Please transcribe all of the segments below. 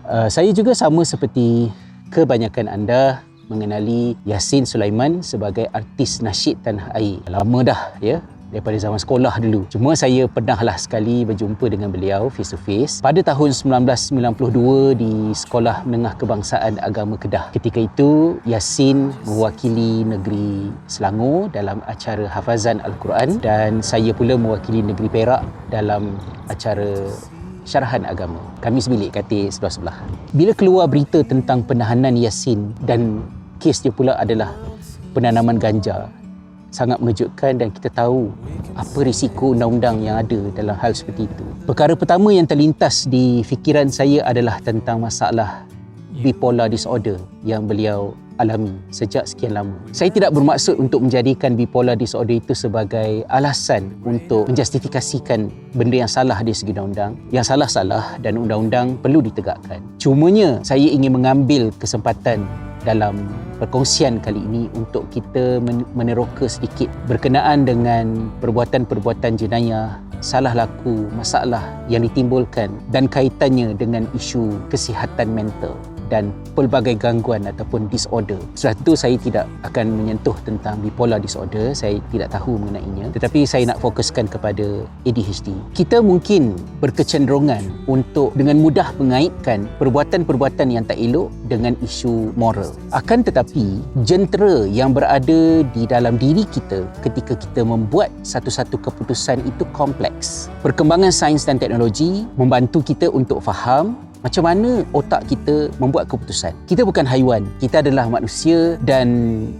Saya juga sama seperti kebanyakan anda mengenali Yassin Sulaiman sebagai artis nasyid tanah air. Lama dah ya, daripada zaman sekolah dulu. Cuma saya pernahlah sekali berjumpa dengan beliau face to face pada tahun 1992 di Sekolah Menengah Kebangsaan Agama Kedah. Ketika itu Yassin mewakili negeri Selangor dalam acara hafazan Al-Quran dan saya pula mewakili negeri Perak dalam acara syarahan agama. Kami sebilik katil sebelah-sebelah. Bila keluar berita tentang penahanan Yassin dan kes dia pula adalah penanaman ganja, sangat mengejutkan dan kita tahu apa risiko undang-undang yang ada dalam hal seperti itu. Perkara pertama yang terlintas di fikiran saya adalah tentang masalah bipolar disorder yang beliau alami sejak sekian lama. Saya tidak bermaksud untuk menjadikan bipolar disorder itu sebagai alasan untuk menjustifikasikan benda yang salah dari segi undang-undang. Yang salah-salah dan undang-undang perlu ditegakkan. Cumanya saya ingin mengambil kesempatan dalam perkongsian kali ini untuk kita meneroka sedikit berkenaan dengan perbuatan-perbuatan jenayah, salah laku, masalah yang ditimbulkan dan kaitannya dengan isu kesihatan mental dan pelbagai gangguan ataupun disorder. Setelah itu saya tidak akan menyentuh tentang bipolar disorder, saya tidak tahu mengenainya, tetapi saya nak fokuskan kepada ADHD. Kita mungkin berkecenderungan untuk dengan mudah mengaitkan perbuatan-perbuatan yang tak elok dengan isu moral. Akan tetapi jentera yang berada di dalam diri kita ketika kita membuat satu-satu keputusan itu kompleks. Perkembangan sains dan teknologi membantu kita untuk faham macam mana otak kita membuat keputusan. Kita bukan haiwan, kita adalah manusia dan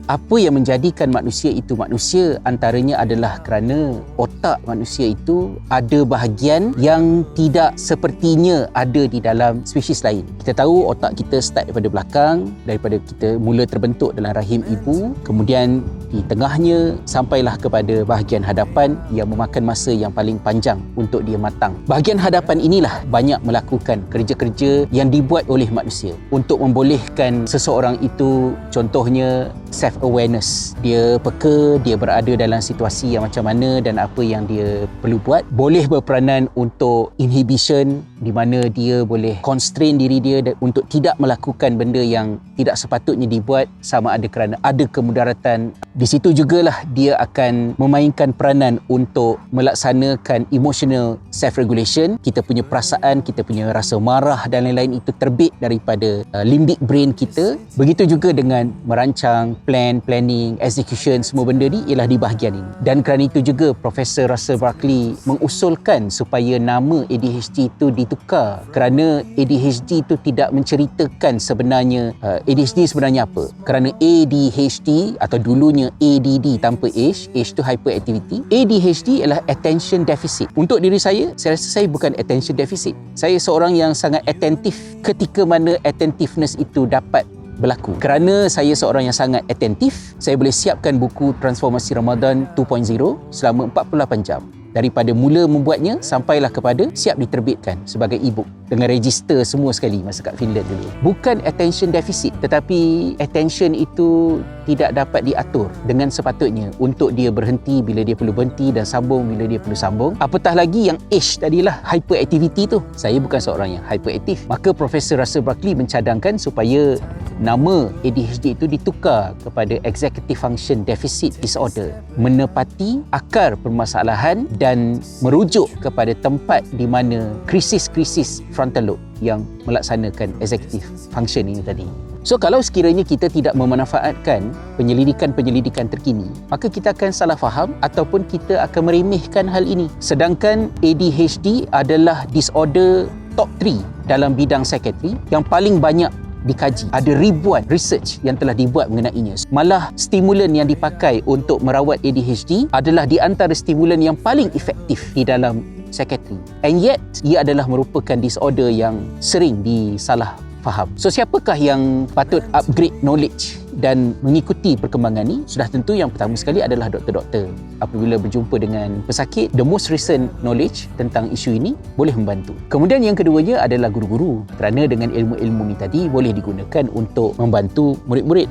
apa yang menjadikan manusia itu manusia antaranya adalah kerana otak manusia itu ada bahagian yang tidak sepertinya ada di dalam spesies lain. Kita tahu otak kita start daripada belakang, daripada kita mula terbentuk dalam rahim ibu, kemudian di tengahnya sampailah kepada bahagian hadapan yang memakan masa yang paling panjang untuk dia matang. Bahagian hadapan inilah banyak melakukan kerja-kerja yang dibuat oleh manusia untuk membolehkan seseorang itu, contohnya self-awareness. Dia peka, dia berada dalam situasi yang macam mana dan apa yang dia perlu buat. Boleh berperanan untuk inhibition, di mana dia boleh constrain diri dia untuk tidak melakukan benda yang tidak sepatutnya dibuat, sama ada kerana ada kemudaratan. Di situ jugalah dia akan memainkan peranan untuk melaksanakan emotional self-regulation. Kita punya perasaan, kita punya rasa marah dan lain-lain itu terbit daripada limbic brain kita. Begitu juga dengan merancang, planning, execution, semua benda ni ialah di bahagian ini. Dan kerana itu juga Profesor Russell Barkley mengusulkan supaya nama ADHD itu ditukar, kerana ADHD itu tidak menceritakan sebenarnya ADHD sebenarnya apa. Kerana ADHD atau dulunya ADD tanpa H itu hyperactivity. ADHD ialah attention deficit. Untuk diri saya rasa saya bukan attention deficit. Saya seorang yang sangat attentif ketika mana attentiveness itu dapat berlaku. Kerana saya seorang yang sangat attentif, saya boleh siapkan buku Transformasi Ramadan 2.0 selama 48 jam. Daripada mula membuatnya sampailah kepada siap diterbitkan sebagai e-book dengan register semua sekali masa kat Finland dulu. Bukan attention deficit, tetapi attention itu tidak dapat diatur dengan sepatutnya untuk dia berhenti bila dia perlu berhenti dan sambung bila dia perlu sambung. Apatah lagi yang H tadilah, hyperactivity tu. Saya bukan seorang yang hyperaktif. Maka Profesor Russell Barkley mencadangkan supaya nama ADHD itu ditukar kepada Executive Function Deficit Disorder, menepati akar permasalahan dan merujuk kepada tempat di mana krisis-krisis frontal lobe yang melaksanakan executive function ini tadi. So kalau sekiranya kita tidak memanfaatkan penyelidikan-penyelidikan terkini, maka kita akan salah faham ataupun kita akan meremehkan hal ini. Sedangkan ADHD adalah disorder top 3 dalam bidang psikiatri yang paling banyak dikaji. Ada ribuan research yang telah dibuat mengenainya. Malah stimulan yang dipakai untuk merawat ADHD adalah di antara stimulan yang paling efektif di dalam psikiatri. And yet, ia adalah merupakan disorder yang sering disalah faham. So siapakah yang patut upgrade knowledge dan mengikuti perkembangan ni? Sudah tentu yang pertama sekali adalah doktor-doktor. Apabila berjumpa dengan pesakit, the most recent knowledge tentang isu ini boleh membantu. Kemudian yang keduanya adalah guru-guru, kerana dengan ilmu-ilmu ni tadi boleh digunakan untuk membantu murid-murid.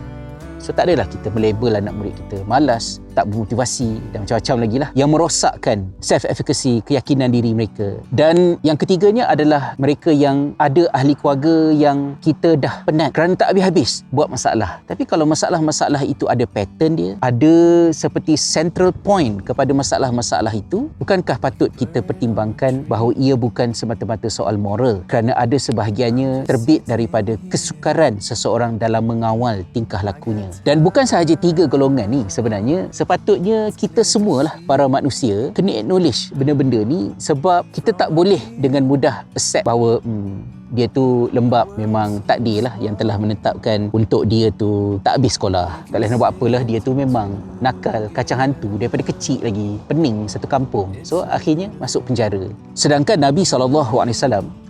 So tak adalah kita melabel anak murid kita malas, tak bermotivasi dan macam-macam lagi lah yang merosakkan self-efficacy, keyakinan diri mereka. Dan yang ketiganya adalah mereka yang ada ahli keluarga yang kita dah penat kerana tak habis-habis buat masalah. Tapi kalau masalah-masalah itu ada pattern dia, ada seperti central point kepada masalah-masalah itu, bukankah patut kita pertimbangkan bahawa ia bukan semata-mata soal moral, kerana ada sebahagiannya terbit daripada kesukaran seseorang dalam mengawal tingkah lakunya. Dan bukan sahaja 3 golongan ni, sebenarnya sepatutnya kita semualah para manusia kena acknowledge benda-benda ni, sebab kita tak boleh dengan mudah accept bahawa dia tu lembab, memang takdir lah yang telah menetapkan untuk dia tu tak habis sekolah. Tak boleh nak buat apalah, dia tu memang nakal, kacang hantu daripada kecil lagi, pening satu kampung. So akhirnya masuk penjara. Sedangkan Nabi SAW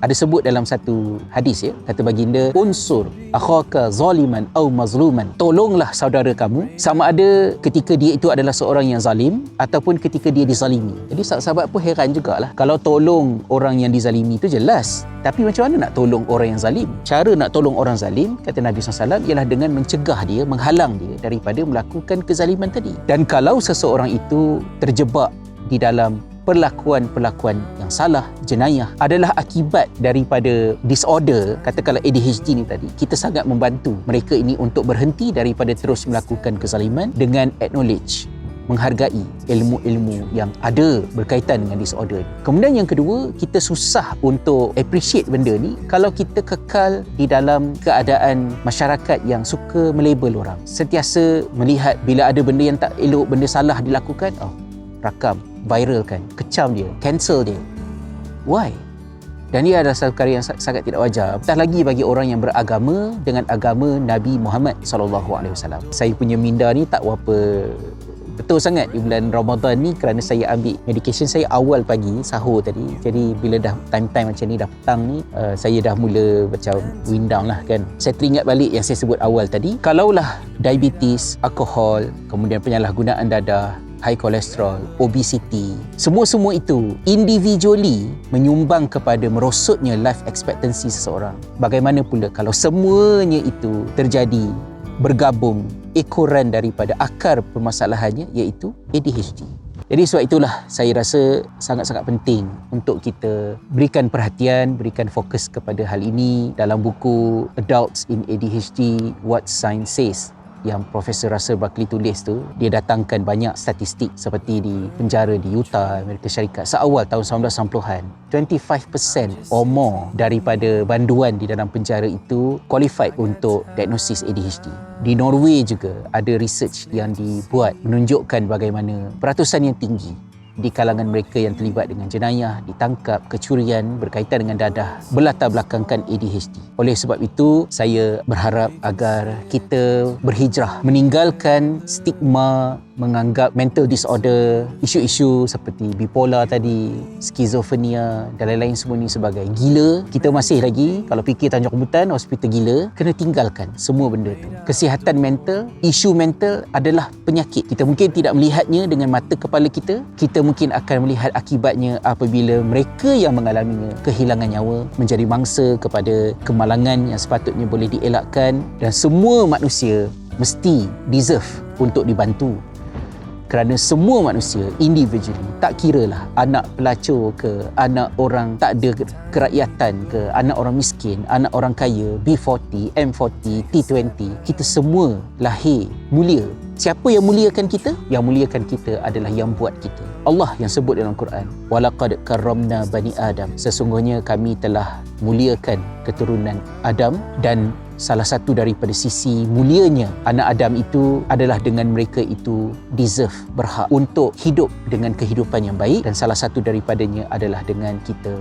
ada sebut dalam satu hadis, kata baginda, unsur akhaka zaliman au mazluman, tolonglah saudara kamu sama ada ketika dia itu adalah seorang yang zalim ataupun ketika dia dizalimi. Jadi sahabat pun heran jugalah, kalau tolong orang yang dizalimi itu jelas, tapi macam mana nak tolong orang yang zalim? Cara nak tolong orang zalim, kata Nabi SAW, ialah dengan mencegah dia, menghalang dia daripada melakukan kezaliman tadi. Dan kalau seseorang itu terjebak di dalam perlakuan-perlakuan yang salah, jenayah, adalah akibat daripada disorder, katakanlah ADHD ni tadi, kita sangat membantu mereka ini untuk berhenti daripada terus melakukan kezaliman dengan acknowledge, menghargai ilmu-ilmu yang ada berkaitan dengan disorder. Kemudian yang kedua, kita susah untuk appreciate benda ni kalau kita kekal di dalam keadaan masyarakat yang suka melabel orang. Sentiasa melihat bila ada benda yang tak elok, benda salah dilakukan, rakam, viralkan, kecam dia, cancel dia. Why? Dan ia adalah satu perkara yang sangat tidak wajar. Apatah lagi bagi orang yang beragama dengan agama Nabi Muhammad SAW. Saya punya minda ni tak berapa betul sangat di bulan Ramadan ni kerana saya ambil medication saya awal pagi, sahur tadi. Jadi bila dah time-time macam ni, dah petang ni, saya dah mula macam wind down lah kan. Saya teringat balik yang saya sebut awal tadi. Kalaulah diabetes, alkohol, kemudian penyalahgunaan dadah, high cholesterol, obesity, semua-semua itu individually menyumbang kepada merosotnya life expectancy seseorang. Bagaimana pula kalau semuanya itu terjadi bergabung ekoran daripada akar permasalahannya, iaitu ADHD. Jadi sebab itulah saya rasa sangat-sangat penting untuk kita berikan perhatian, berikan fokus kepada hal ini. Dalam buku Adults in ADHD, What Science Says, yang Profesor Russell Barkley tulis tu, dia datangkan banyak statistik seperti di penjara di Utah, Amerika Syarikat, seawal tahun 1990-an, 25% or more daripada banduan di dalam penjara itu qualified untuk diagnosis ADHD. Di Norway juga ada research yang dibuat menunjukkan bagaimana peratusan yang tinggi di kalangan mereka yang terlibat dengan jenayah, ditangkap, kecurian berkaitan dengan dadah berlatar belakangkan ADHD. Oleh sebab itu, saya berharap agar kita berhijrah, meninggalkan stigma menganggap mental disorder, isu-isu seperti bipolar tadi, skizofrenia dan lain-lain semua ni sebagai gila. Kita masih lagi, kalau fikir Tanjung Rambutan, hospital gila, kena tinggalkan semua benda tu. Kesihatan mental, isu mental adalah penyakit. Kita mungkin tidak melihatnya dengan mata kepala kita, kita mungkin akan melihat akibatnya apabila mereka yang mengalaminya kehilangan nyawa, menjadi mangsa kepada kemalangan yang sepatutnya boleh dielakkan. Dan semua manusia mesti deserve untuk dibantu, kerana semua manusia individually, tak kiralah anak pelacur ke, anak orang tak ada kerakyatan ke, anak orang miskin, anak orang kaya, B40, M40, T20, kita semua lahir mulia. Siapa yang muliakan kita? Yang muliakan kita adalah yang buat kita. Allah yang sebut dalam Quran, walaqad karramna bani Adam, sesungguhnya kami telah muliakan keturunan Adam. Dan salah satu daripada sisi mulianya anak Adam itu adalah dengan mereka itu deserve, berhak untuk hidup dengan kehidupan yang baik. Dan salah satu daripadanya adalah dengan kita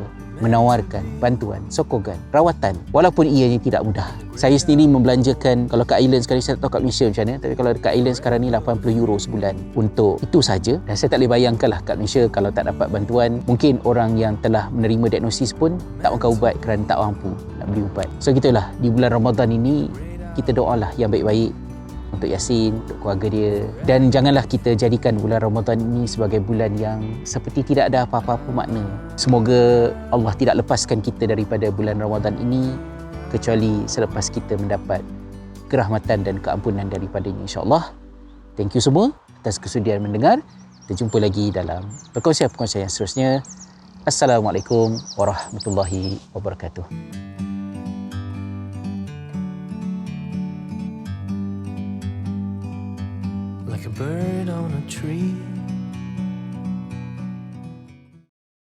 menawarkan bantuan, sokongan, rawatan, walaupun ianya tidak mudah. Saya sendiri membelanjakan, kalau kat Island sekarang, saya tak tahu kat Malaysia macam mana, tapi kalau dekat Island sekarang ni €80 sebulan untuk itu saja. Dan saya tak boleh bayangkan lah kat Malaysia kalau tak dapat bantuan. Mungkin orang yang telah menerima diagnosis pun tak makan ubat kerana tak mampu nak beli ubat. So gitulah, di bulan Ramadan ini kita doalah yang baik-baik untuk Yasin, untuk keluarga dia. Dan janganlah kita jadikan bulan Ramadan ini sebagai bulan yang seperti tidak ada apa-apa makna. Semoga Allah tidak lepaskan kita daripada bulan Ramadan ini kecuali selepas kita mendapat kerahmatan dan keampunan daripadanya, insya-Allah. Thank you semua. atas kesudian mendengar. Kita jumpa lagi dalam perkongsian-perkongsian yang seterusnya. Assalamualaikum warahmatullahi wabarakatuh. Like a bird on a tree,